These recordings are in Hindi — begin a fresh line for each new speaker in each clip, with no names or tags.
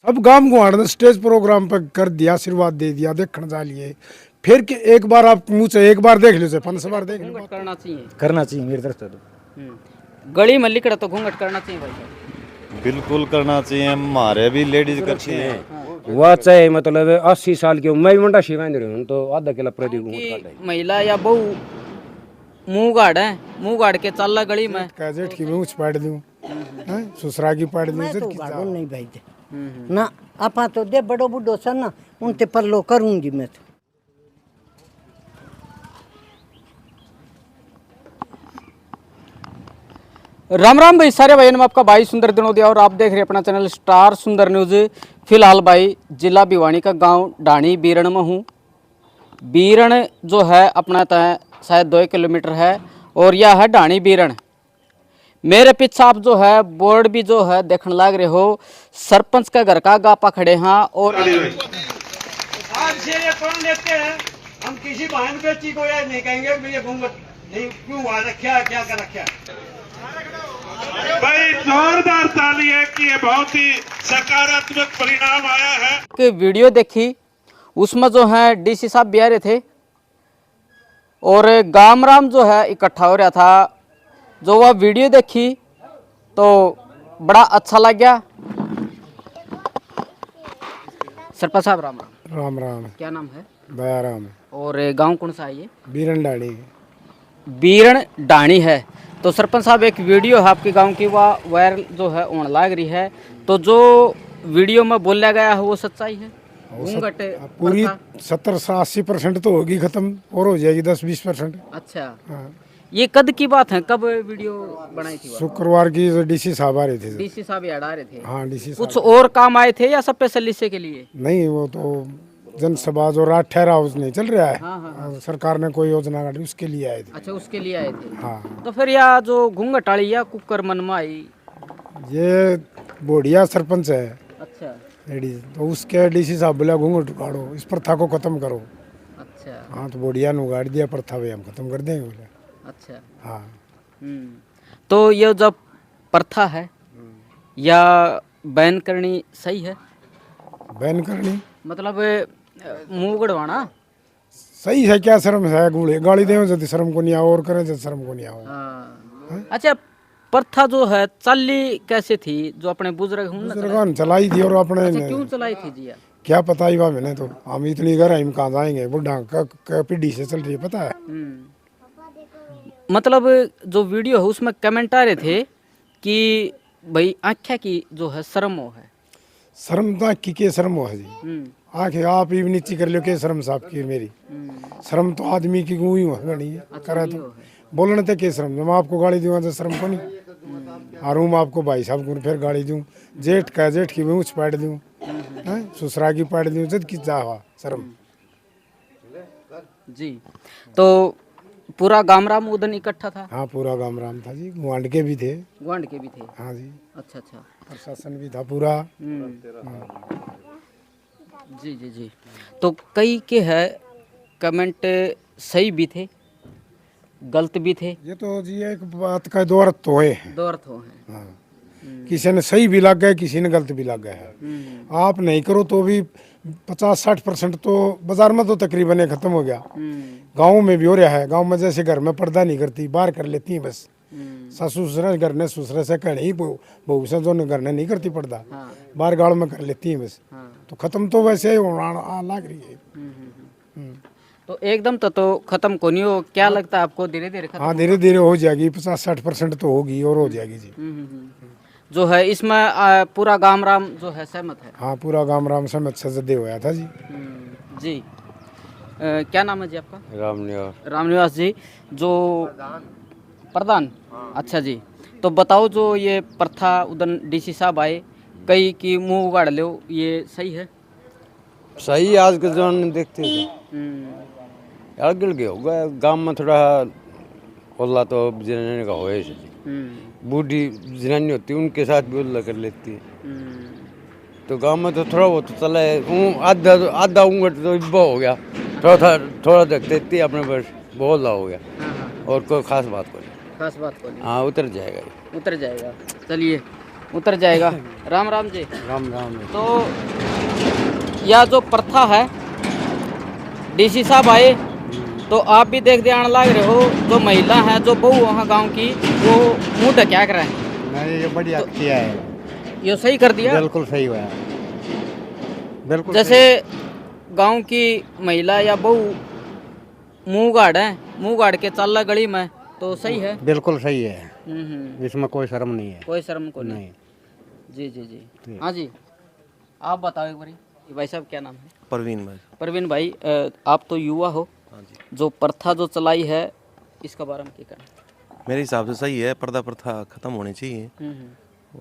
अब गांव गुआड़ ने स्टेज प्रोग्राम पर कर दिया, आशीर्वाद दे दिया, देखने जा लिए फिर कि एक बार आप मुँह से एक बार देख लो से 5 बार देख लो।
घूंघट करना चाहिए।
करना चाहिए मेरी तरफ से तो।
गली में लिखड़ा तो घूंघट करना चाहिए भाई साहब।
बिल्कुल करना चाहिए, हमारे भी लेडीज करती हैं।
वह चाहे मतलब 80 साल की मैं भी मंडा शिवान रही हूँ तो आधा किलो प्रति
कि महिला या बहू मुंह गाड़ है, मुंह गाड़ के चल गली में
का जेठ की मुँह पाड़ दूं, ससुरा की पाड़ दूं,
मैं तो गाड़ू नहीं भाई दे ना आपा तो दे बड़ो बुढ़ो सन ना उनते परलो करूंगी मैं तो।
राम राम भाई सारे भाई, आपका भाई सुंदर दिनोदिया और आप देख रहे हैं अपना चैनल स्टार सुंदर न्यूज। फिलहाल भाई जिला भिवानी का गांव ढाणी बीरण में हूँ। बीरण जो है अपना तय शायद 2 किलोमीटर है और यह है ढाणी बीरण। मेरे पीछे आप जो है बोर्ड भी जो है देखने लग रहे हो, सरपंच का घर का गापा खड़े हैं। और
आज से ये कौन लेते हैं, हम किसी बहन बेची को ये नहीं कहेंगे कि ये घूंघट नहीं क्यों वहाँ रखा है, क्या कर रखा है। भाई जोरदार ताली है कि ये बहुत ही सकारात्मक परिणाम आया है।
कि वीडियो देखी उसमें जो है डीसी साहब भी आ रहे थे और गामराम जो है इकट्ठा हो रहा था। जो वह वीडियो देखी तो बड़ा अच्छा लग गया। सरपंच साहब राम राम।
राम राम।
क्या नाम है?
दयाराम।
और गांव कौन सा है ये?
बीरन डाणी।
बीरण डाणी है। तो सरपंच साहब एक वीडियो है आपके गांव की, वह वायरल जो है होने लग रही है, तो जो वीडियो में बोला गया है वो सच्चाई है? घूंघट
पूरी
प्रथा?
70 से 80% तो होगी खत्म और हो जाएगी 10-20%।
अच्छा,
हाँ।
ये कद की बात है, कब वीडियो बनाई थी?
शुक्रवार की जो डीसी साहब आ रहे थे।
डीसी साहब याद आ रहे थे?
हाँ डीसी साहब।
कुछ और काम आए थे या स्पेशल इसे के लिए?
नहीं, वो तो जनसभा जो रात ठहरा हाउस नहीं चल रहा है।
हाँ।
सरकार ने कोई योजना काटी उसके लिए आए थे।
अच्छा, उसके लिए आए थे।
हाँ।
तो फिर यह जो घूंघटाली या कुकर मन में आई?
ये बोडिया सरपंच है
अच्छा
लेडीज, तो उसके डीसी साहब बोला घूंघट उगाड़ो, इस प्रथा को खत्म करो।
अच्छा
हाँ तो बोडिया ने उगाड़ दिया प्रथा, भाई हम खत्म कर देंगे बोले।
अच्छा।
हाँ।
तो ये जब प्रथा है या बैन करनी सही है?
बैन करनी
मतलब मुंह गड़वाना
सही है, क्या शर्म है? गुड़े गाली देवे जब शर्म को नहीं आओ और करें जब शर्म को नहीं आओ।
हाँ। अच्छा, प्रथा जो है चाली कैसे थी जो अपने बुजुर्ग
बुजुर्गों ने चलाई थी और अपने
अच्छा, क्यों चलाई थी जी?
क्या पता ही बा मैंने तो, हम इतनी घर हम कहाँ जाएंगे, बुढ़ा का पीढ़ी से चल रही है पता है।
मतलब जो वीडियो है उसमें कमेंट आ रहे थे कि भाई आँखें की जो है शर्म हो है।
शर्म तो आँख की के शर्म हो है जी, आँखें आप ही नीची कर लो के शर्म साहब की मेरी। शर्म तो आदमी की गूँ ही हो गणी करे तो बोलने तक के शर्म, जब मैं आपको गाड़ी दूंगा तो शर्म को नहीं और मैं आपको भाई साहब को फिर गाड़ी दूं, जेठ की मुँह पाड़ दूं, ससुरा की पाड़ दूं, जद की चाहवा शर्म
जी। तो पूरा गामराम उदन इकट्ठा था?
हाँ पूरा गामराम था जी, गुआंढ के भी थे।
गुआंढ के भी थे?
हाँ जी।
अच्छा अच्छा।
प्रशासन भी था पूरा।
जी जी जी। तो कई के है कमेंट सही भी थे, गलत भी थे।
ये तो जी एक बात का दो अर्थ तो है।
दो अर्थ हो हैं।
हाँ। किसी ने सही भी लग गया, किसी ने गलत भी लग गया है। आप नहीं करो तो भी 50-60% तो बाजार में तो तकरीबन खत्म हो गया। गाँव में भी हो रहा है। गाँव में जैसे घर में पर्दा नहीं करती, बाहर कर लेती है बस। सासू ससुर घर ने ससुर से कहने ही बहू से जो घर ने नहीं करती पर्दा, बाहर गाँव में कर लेती है बस। तो खत्म तो वैसे ही होना लग रही है।
तो एकदम तो खत्म को नहीं हो, क्या लगता है आपको? धीरे धीरे खत्म?
हाँ धीरे धीरे हो जाएगी, 50-60% तो होगी और हो जाएगी जी।
जो है इसमें पूरा गामराम जो है सहमत है?
हाँ पूरा गामराम सहमत सजदे होया था जी।
जी। क्या नाम है जी आपका?
रामनिवास।
रामनिवास जी, जो प्रधान। अच्छा जी। तो बताओ, जो ये प्रथा उदन डीसी साहब आए, कई की मुंह उगाड़ लो, ये सही है?
सही आज के जमाने में देखते हैं यार गिल गया होगा गांव में थोड़ा ओल्ला तो जनाने का हो बूढ़ी जनानी होती है उनके साथ भी ओल्ला कर लेती है। तो गांव में तो थोड़ा बहुत तो चला है, आधा उंगट तो इब्बा हो गया, थोड़ा देखते इतनी अपने बस बहुत हो गया और कोई खास बात को नहीं।
खास बात को नहीं।
हाँ उतर जाएगा।
उतर जाएगा। चलिए, उतर जाएगा। राम राम जी।
राम राम।
तो यह जो प्रथा है, डीसी साहब आए तो आप भी देख ध्यान लाग रहे हो, जो महिला है जो बहू वहाँ गांव की, वो मुंह ढक्या कर रहे हैं।
नहीं, ये बढ़िया किया है,
ये सही कर दिया।
बिल्कुल सही हुआ, बिल्कुल।
जैसे गांव की महिला या बहू मुंह गाड़ है, मुंह गाड़ के चल गली में, तो सही है।
बिल्कुल सही है, इसमें कोई शर्म नहीं है।
कोई शर्म को नहीं। जी जी जी। हाँ जी, आप बताओ एक बारी। भाई साहब क्या नाम है?
परवीन भाई।
परवीन भाई, आप तो युवा हो, जो प्रथा जो चलाई है इसके बारे में क्या कहना?
मेरे हिसाब से सही है, पर्दा प्रथा खत्म होनी चाहिए।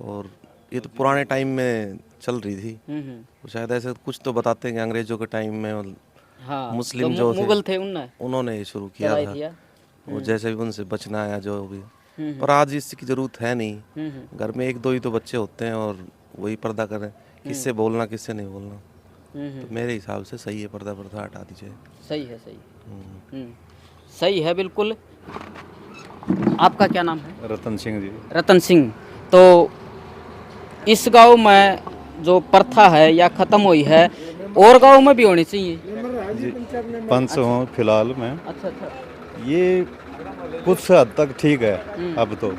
और ये तो पुराने टाइम में चल रही थी, तो शायद ऐसे कुछ तो बताते हैं कि अंग्रेजों के टाइम में
हाँ,
मुस्लिम
जो
जो
मुगल थे
उन्होंने ये शुरू किया
चलाई
था।
थी।
वो जैसे भी उनसे बचना है जो भी, पर आज इसकी जरूरत है नहीं। घर में एक दो ही तो बच्चे होते हैं और वही पर्दा करें, किससे बोलना किससे नहीं बोलना। तो मेरे हिसाब से सही है, पर्दा प्रथा हटा दीजिए।
सही है, सही। सही है बिल्कुल। आपका क्या नाम है?
रतन सिंह जी।
रतन सिंह। तो इस गांव में जो प्रथा है या खत्म हुई है, और गांव में भी होनी चाहिए।
पंच हूँ फिलहाल में।
अच्छा अच्छा।
ये कुछ हद तक ठीक है। अब तो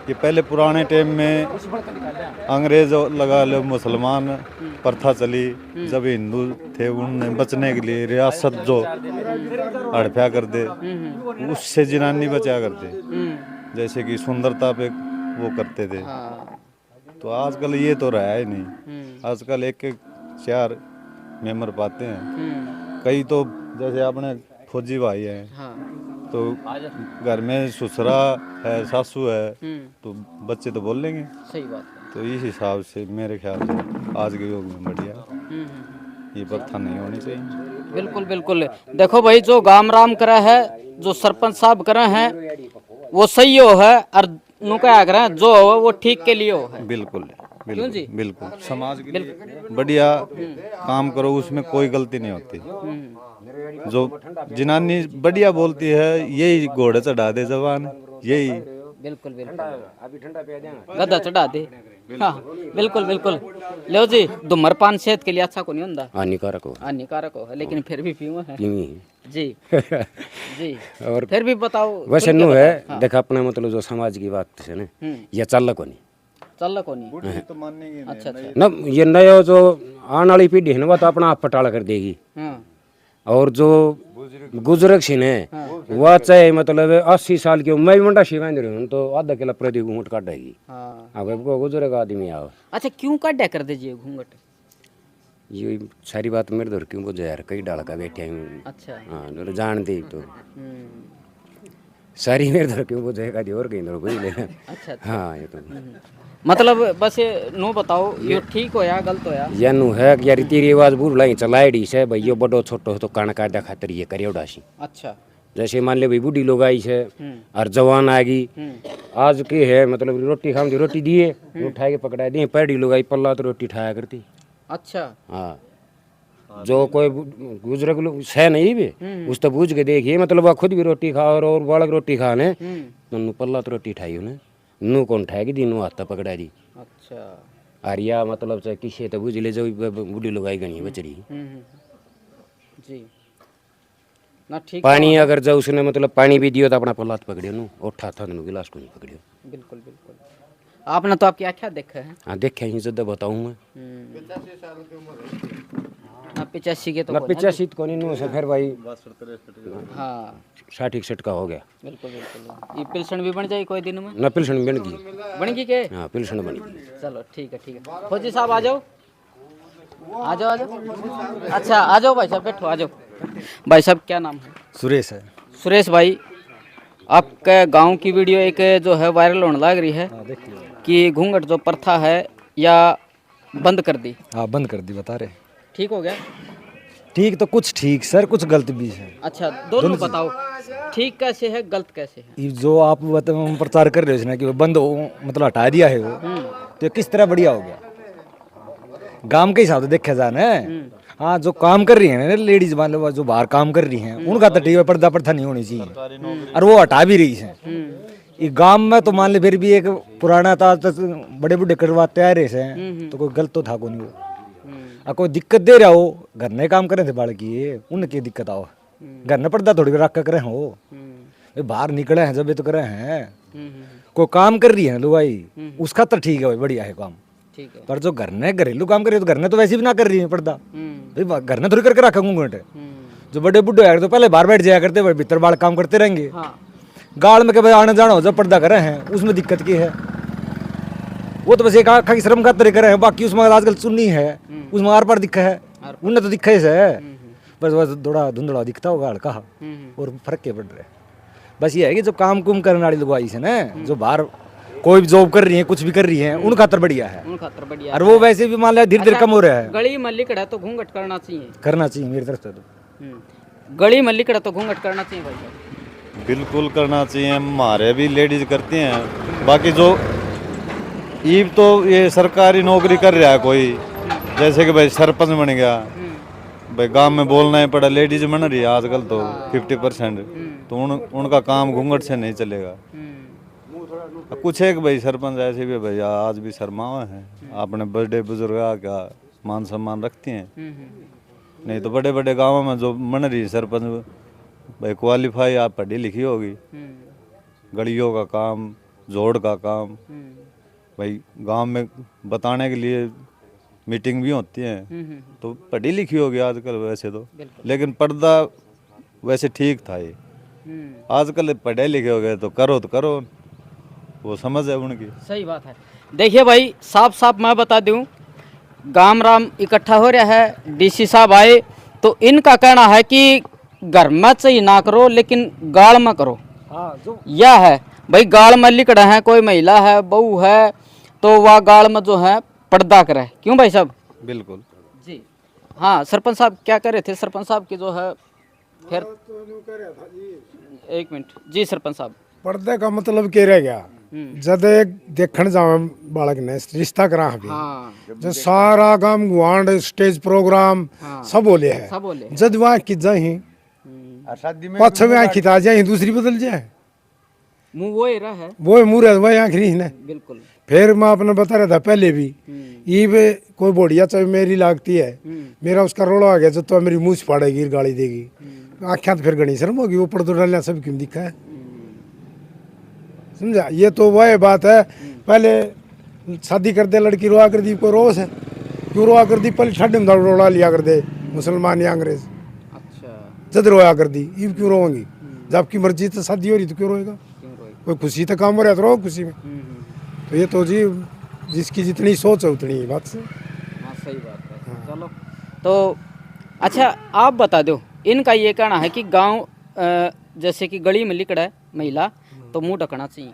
ये पहले पुराने टाइम में अंग्रेज लगा लो, मुसलमान प्रथा चली, जब हिंदू थे उनने बचने के लिए रियासत जो हड़प्या कर दे, उससे जनानी बचा करते, जैसे कि सुंदरता पे वो करते थे। तो आजकल ये तो रहा ही नहीं। आजकल एक एक 4 मेंबर पाते हैं। कई तो जैसे अपने फौजी भाई हैं, तो घर में ससुरा है, सासू है, तो बच्चे तो बोल लेंगे।
सही बात है।
तो इस हिसाब से मेरे ख्याल से आज के युग में बढ़िया ये प्रथा नहीं होनी चाहिए।
बिल्कुल बिल्कुल। देखो भाई, जो गाम राम करा है, जो सरपंच साहब करे हैं, वो सही हो है, और नु क्या करें जो हो वो ठीक के लिए हो है।
बिल्कुल
क्यों जी?
बिल्कुल बिल्कुल। समाज के लिए बढ़िया काम करो, उसमें कोई गलती नहीं होती। जो जनानी बढ़िया बोलती है, यही घोड़े चढ़ा दे जवान, यही।
बिल्कुल बिल्कुल। गधा चढ़ा दे। हाँ बिल्कुल बिल्कुल। लो जी, धूम्रपान सेहत के लिए अच्छा को नहीं होता,
हानिकारक हो,
हानिकारक हो, लेकिन फिर भी पीऊँ है जी जी।
और
फिर भी बताओ
वैसे नु है। देखा अपना मतलब जो समाज की बात है ना, ये चल को नहीं,
चल को नहीं।
तो मानेंगे नहीं।
अच्छा अच्छा।
ना, ये नया जो आने वाली पीढ़ी है ना, वो तो अपना आप पटाला कर देगी। और जो बुजुर्ग सी ने वह चाहे मतलब 80 साल की मैं मंडा शिवा हूँ, तो आधा किलो प्रति घूंघट काटेगी। अब वो बुजुर्ग आदमी आओ।
अच्छा, क्यों काटा कर दीजिए घूंघट?
ये सारी बात मेरे दर क्यों बुझे यार, कई डाल का बैठे हूँ।
अच्छा।
हाँ, जान दे तो सारी मेरे दर क्यों बुझेगा, और कहीं दर बुझ लेना।
अच्छा।
हाँ, ये तो
मतलब बस ये नो बताओ, ये ठीक हो या गलत हो या?
या नु है कि यार रीति रिवाज बुर लाई चलाएड़ी से भाई, यो बड़ो छोटो तो कान काटा खातिर ये करे उड़ासी।
अच्छा।
जैसे मान ले भाई बूढ़ी लोग आई है और जवान आ गई, आज के है मतलब रोटी खाम दी, रोटी दिए उठा के पकड़ा दिए, पैड़ी लोग आई पल्ला तो रोटी खाया करती।
अच्छा।
हाँ, जो कोई गुजरग लोग सह नहीं भी उस तो बूझ के देखिए, मतलब वह खुद भी रोटी खा और बालक रोटी खाने, तो पल्ला तो रोटी खाई उन्हें, नू कौन ठाएगी दी, नू हाथ पकड़ा दी।
अच्छा।
आरिया मतलब चाहे किसे तो बुझ ले, जो बूढ़ी लोग आई गणी बचड़ी
जी ना, ठीक।
पानी अगर जो उसने मतलब पानी भी दियो तो अपना पल्ला पकड़ियो, नू उठा था नू गिलास को नहीं पकड़ियो।
बिल्कुल बिल्कुल। आपने तो आपकी आख्या देखा है?
हाँ, देखे ही जब बताऊँ मैं।
85 के तो
85 को नहीं, नू से फिर भाई
हाँ
60-61 का हो गया।
बिल्कुल बिल्कुल। ये पिलसन भी बन जाए कोई दिन में?
न पिलसन बन गई।
बन गई के?
हाँ, पिलसन बन गई।
चलो ठीक है ठीक है। फौजी साहब आ जाओ, आ जाओ आ जाओ। अच्छा आ जाओ भाई साहब, बैठो आ जाओ। भाई साहब क्या नाम है?
सुरेश है।
सुरेश भाई, आपके गांव की वीडियो एक जो है वायरल होने लग रही है कि घूंघट जो प्रथा है या बंद कर दी?
हाँ, बंद कर दी, बता रहे।
ठीक हो गया?
ठीक तो कुछ ठीक सर, कुछ गलत भी है।
अच्छा, दोनों बताओ, ठीक कैसे है, गलत कैसे है?
ये जो आप प्रचार कर रहे हो ना कि वो बंद हो, मतलब हटा दिया है वो, तो किस तरह बढ़िया हो गया गांव के हिसाब से देखा जाना है। हाँ, जो काम कर रही है ना लेडीज मान लो, जो बाहर काम कर रही हैं, उनका तो ठीक है, पर्दा प्रथा नहीं होनी चाहिए, और वो हटा भी रही है। ये गांव में तो मान ले फिर भी एक पुराना था तो बड़े बूढ़े करवाते आ रहे हैं, तो कोई गलत तो था को नहीं वो। और कोई दिक्कत दे रहा हो, घर ने काम करे थे बाल की, उनकी दिक्कत आओ, घर ने पर्दा थोड़ी रख कर करे हो, बाहर निकले हैं जब ये तो करे हैं, कोई काम कर रही है लुगाई उसका तो ठीक है भाई, बढ़िया है काम,
ठीक है।
पर जो घर ने घरेलू काम करे तो घर ने तो वैसे भी ना कर रही है पर्दा, भाई घर ने थोड़ी करके रखा घूंघट। जो बड़े बुढ़े हैं तो पहले बाहर बैठ जाया करते, भीतर बाल काम करते रहेंगे। गाड़ में कभी आने जाना हो जब पर्दा करे हैं उसमें दिक्कत की है, वो तो बस एक आँखा की श्रम का तरीका करे हैं, बाकी उसमें आजकल सुन्नी है उसमें आर पार दिखा है, उन्हें तो दिखा ही है, बस थोड़ा धुंधला दिखता होगा हल्का और फर्क के पड़ रहे। बस ये है कि जो काम कुम करने वाली लोग आई से ना, जो बाहर कोई भी जॉब कर रही है कुछ भी कर रही है, उन खातर बढ़िया है,
उन खातर बढ़िया।
और वो वैसे भी मान लिया धीरे धीरे कम हो रहा है।
गली मल्ली कड़ा तो घूंघट करना चाहिए,
करना चाहिए मेरी तरफ से तो।
गली मल्ली कड़ा तो घूंघट करना चाहिए भाई साहब।
बिल्कुल करना चाहिए, हमारे भी लेडीज करती हैं। बाकी जो ईब तो ये सरकारी नौकरी कर रहा है कोई, जैसे कि भाई सरपंच बन गया, भाई गांव में बोलना ही पड़ा, लेडीज बन रही है आजकल तो 50%, तो उनका काम घूंघट से नहीं चलेगा। कुछ एक भाई सरपंच ऐसे भी भाई आज भी शर्मावे हैं, अपने बड़े बुजुर्ग का मान सम्मान रखती हैं, नहीं तो बड़े बड़े गांवों में जो बन रही है सरपंच भाई क्वालिफाई आप पढ़ी लिखी होगी, गलियों का काम, जोड़ का काम, भाई गांव में बताने के लिए मीटिंग भी होती है, तो पढ़ी लिखी होगी आजकल वैसे तो, लेकिन पर्दा वैसे ठीक था ये, आजकल पढ़े लिखे हो गए तो करो वो समझ है उनकी।
सही बात है। देखिए भाई साफ साफ मैं बता दूं, गाम राम इकट्ठा हो रहा है, डीसी साहब आए तो इनका कहना है कि घर में चाहिए ना करो लेकिन गाड़ में करो। यह है भाई, गाड़ में लिकड़ा है, कोई महिला है बहू है तो वह गाड़ में जो है पर्दा करे, क्यों भाई साहब?
बिल्कुल
जी हाँ। सरपंच साहब क्या कर रहे थे? सरपंच साहब की जो है फिर एक मिनट जी। सरपंच साहब
पर्दे का मतलब क्या रह गया, जब एक देखने जावे बालक ने रिश्ता करा अभी, जो सारा गांव गुआंड स्टेज प्रोग्राम सब बोले है,
सब बोले
जब वहाँ की जाए पाँच छह आँख खिता जाए दूसरी बदल जाए,
मुँह वो ही रहा है,
वो मुँह वही आँख नहीं है।
बिल्कुल।
फिर मैं अपने बता रहा था पहले भी, ये भी कोई बोढ़िया चाहे मेरी लागती है, मेरा उसका रोड़ा आ गया तो मेरी मुँह फाड़ेगी गाली देगी, आँखें तो फिर गणी शर्म होगी, वो पर्दो डालना सब क्यों दिखा है, समझा? ये तो वह बात है, पहले शादी कर दे लड़की रोआ कर दी, कोई रोस है क्यों रोआ कर दी, पहले ठंड में रोड़ा लिया कर दे मुसलमान या अंग्रेज,
अच्छा
जब रोया कर दी, ये क्यों रोएंगी? जब आपकी मर्जी तो शादी हो रही तो क्यों रोएगा? कोई खुशी तो काम हो रहा है तो रो खुशी में। तो ये तो जी जिसकी जितनी सोच है उतनी ही बात से।
हाँ सही बात है। चलो तो अच्छा आप बता दो, इनका ये कहना है कि गांव जैसे कि गली में लिकड़ा है महिला तो मुंह ढकना चाहिए।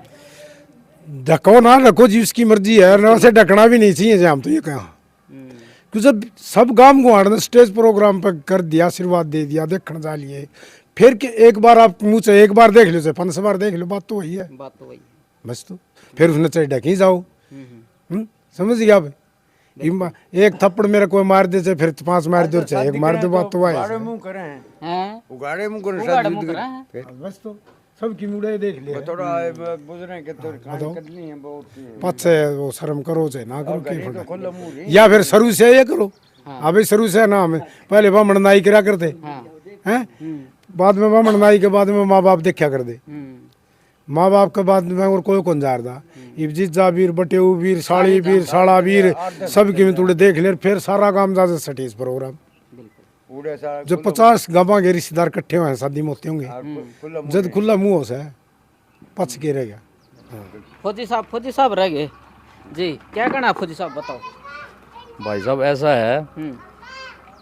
ढको ना रखो जी, उसकी मर्जी है, ना से ढकना भी नहीं चाहिए हम तो ये कहा, क्योंकि जब सब गांव गुआड़ ने स्टेज प्रोग्राम पर कर दिया, आशीर्वाद दे दिया, देखने जा लिए, फिर के एक बार आप मुँह से एक बार देख लो चाहे 5 बार देख लो, बात तो वही है,
बात तो वही
बस। तो फिर उसने चाहे ढकी जाओ, समझ गया भाई? एक थप्पड़ मेरा कोई मार दे चाहे फिर 5 मार दो चाहे एक मार दो, बात तो वही है।
मुंह करे हैं,
हैं
उगाड़े मुंह करे
उगाड़ मुंह करा है।
बस तो सबकी मुड़े देख लिया,
थोड़ा बुझने के तो कान कटनी है बहुत,
पाछे वो शर्म करो चाहे ना करो, क्या फर्क, या फिर शुरू से ये करो। हाँ भाई शुरू से ना, हमें पहले बामण नाई करा करते हैं, बाद में बामण नाई के बाद में माँ बाप देखा कर दे, माँ बाप के बाद में और कोई कौन जार दा, जीजा वीर, बटेऊ वीर, साड़ी वीर, साड़ा वीर, सब की में थोड़े देख ले, फिर सारा काम जा सटीज प्रोग्राम। जो 50 गाँव के रिश्तेदार इकट्ठे हुए हैं शादी में होते होंगे, जब खुला मुँह हो से पच के रह गया।
फौजी साहब रह गए जी, क्या कहना है फौजी साहब बताओ?
भाई साहब ऐसा है,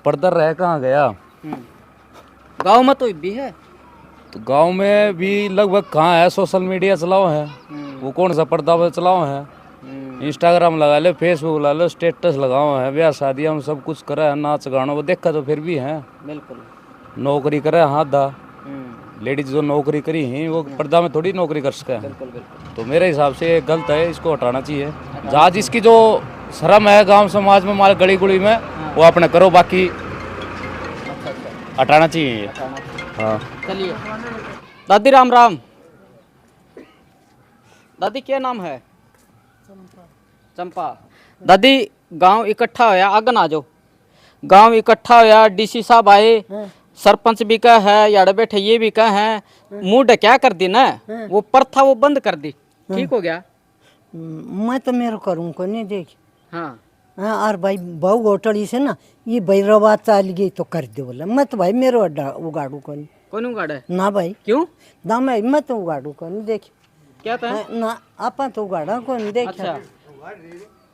पर्दा रह कहाँ गया,
गांव में तो भी है,
तो गांव में भी लगभग कहाँ है, सोशल मीडिया चलाओ है, वो कौन सा पर्दा चलाओ है, इंस्टाग्राम लगा ले, फेसबुक लगा लो, स्टेटस लगाओ है, ब्याह शादियाँ में सब कुछ करे है, नाच गानों वो देखा तो फिर भी है,
बिल्कुल
नौकरी करे हाथ दा, लेडीज जो नौकरी करी है वो पर्दा में थोड़ी नौकरी कर सके हैं, तो मेरे हिसाब से ये गलत है, इसको हटाना चाहिए। जहाँ जिसकी जो शर्म है गांव समाज में, माल गली गुड़ी में, वो अपने करो, बाकी हटाना चाहिए। हाँ
चलिए दादी राम राम। दादी क्या नाम है? चंपा। दादी गांव इकट्ठा होया, आगे ना जाओ। गांव इकट्ठा होया, डीसी साहब आए, सरपंच भी का है, यार बैठे ये भी का है, मुंह क्या कर दी ना, वो प्रथा वो बंद कर दी, ठीक हो गया?
मैं तो मेरे करूँ को नहीं देख।
हाँ
हाँ और भाई बहु होटली से ना ये भैरवा चाल गई तो कर दे बोला। मैं तो भाई मेरे उगाड़ू को नहीं।
कौन उगाड़ा है?
ना भाई
क्यों?
ना मैं तो उगाड़ू को नहीं देख।
क्या था?
ना आपा तो उगाड़ा को नहीं देख।
अच्छा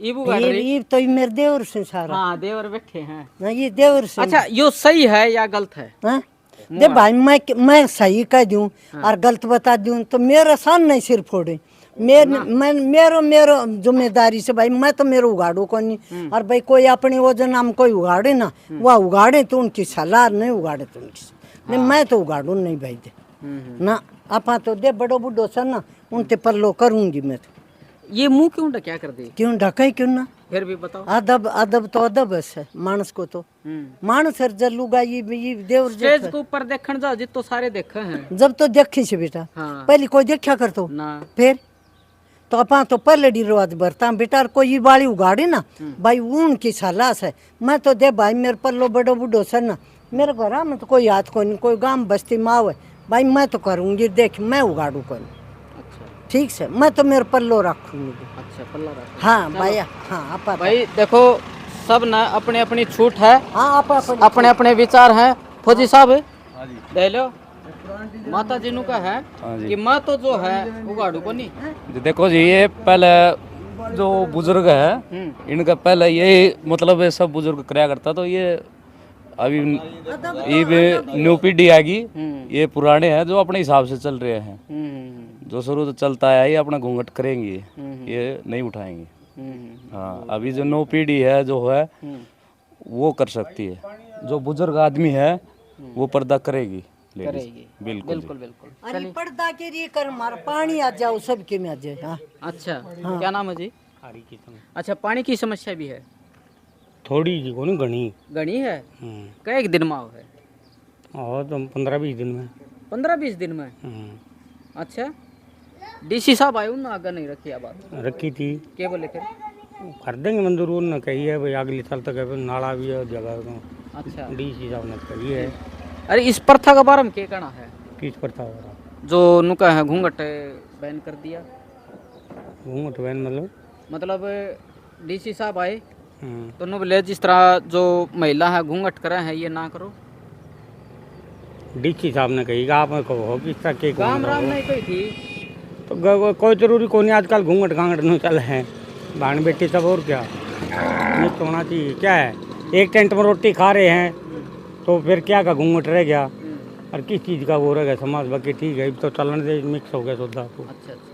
ईब उगाड़ रही?
ये तो ये मेरे देवर से सारा।
हाँ देवर बैठे हैं।
ना ये देवर से।
अच्छा यो सही है या गलत है?
हाँ? दे भाई मैं सही कह दूं और गलत बता दूं तो मेरा सान नहीं सिर फोड़े। मेरो जिम्मेदारी से भाई मैं तो मेरे उगाड़ू को नहीं। और भाई कोई अपनी वजन नाम कोई उगाड़े ना, वह उगाड़े तो उनकी सलाह नहीं उगाड़े तो उनकी नहीं। मैं तो उगाड़ू नहीं भाई दे ना। आपा तो दे बड़ो बुढ़ो सन ना उनते पल्लो करूंगी मैं तो।
ये मुंह क्यों ढका कर दी?
क्यों ढका क्यों ना?
फिर भी बताओ।
अदब अदब तो अदब है मानस को तो। मानस हर जलूगा ये देवर
स्टेज के ऊपर देखने जाओ जित तो सारे देखे हैं।
जब तो देखे से बेटा
हाँ।
पहले कोई देखा कर तो
ना
फिर तो अपा तो पहले रिवाज बरता बेटा कोई बाड़ी उगाड़ी ना भाई उनकी सलाह है। मैं तो दे भाई मेरे पल्लो बड़ो बुढ़ो सर ना मेरे घर में तो कोई हाथ को नहीं, कोई गांव बस्ती माओ है भाई मैं तो करूँगी देख मैं उगाड़ू को नहीं। ठीक से मैं तो मेरे पल्लो रखूंगी। अच्छा
पल्ला रख।
हाँ भाई हाँ आपा
भाई देखो सब ना अपने अपनी छूट है।
हाँ आपा
अपने अपने विचार हैं। फौजी साहब ले लो माता जी नु का है कि माँ तो जो है उगाड़ू को नहीं।
देखो जी ये पहले जो बुजुर्ग है इनका पहले यही मतलब है, सब बुजुर्ग कराया करता तो ये अभी ये न्यू पीढ़ी आएगी ये पुराने हैं जो अपने हिसाब से चल रहे हैं। जो शुरू से चलता है ये अपना घूंघट करेंगे, ये नहीं उठाएंगे। हाँ अभी जो नौ पीढ़ी है जो है वो कर सकती है, जो बुजुर्ग आदमी है वो पर्दा करेगी। बिल्कुल
बिल्कुल बिल्कुल।
अरे पर्दा के लिए कर मार पानी आ जाओ सबके में आ जाए। हाँ
अच्छा क्या नाम है जी? अच्छा पानी की समस्या भी है?
थोड़ी जी को नहीं घनी
गणी है। कई दिन में है?
और तो 15-20 दिन में।
15-20 दिन में? अच्छा डीसी साहब आए उन्होंने आगे नहीं रखी बात?
रखी थी।
क्या बोले फिर?
कर देंगे मंजूर उन्होंने कही है भाई अगले साल तक है नाला भी है जगह तो।
अच्छा
डीसी साहब ने कही है।
अरे इस प्रथा के बारे में क्या कहना है?
किस प्रथा हो रहा
जो नुका है घूंघट बैन कर दिया।
घूंघट बैन
मतलब डीसी साहब आए तो नु बोले जिस तरह जो महिला है घूंघट करे हैं ये ना करो।
डीसी साहब ने कही आप हो किस तरह के
काम राम नहीं कोई थी
तो कोई जरूरी को नहीं। आजकल घूंघट घांघट नहीं चल है बहन बेटी सब और क्या नहीं तो होना चाहिए। क्या है एक टेंट में रोटी खा रहे हैं तो फिर क्या का घूंघट रह गया और किस चीज़ का वो रह गया समाज बाकी ठीक है तो चलन से मिक्स हो गया सौदा तो।
अच्छा अच्छा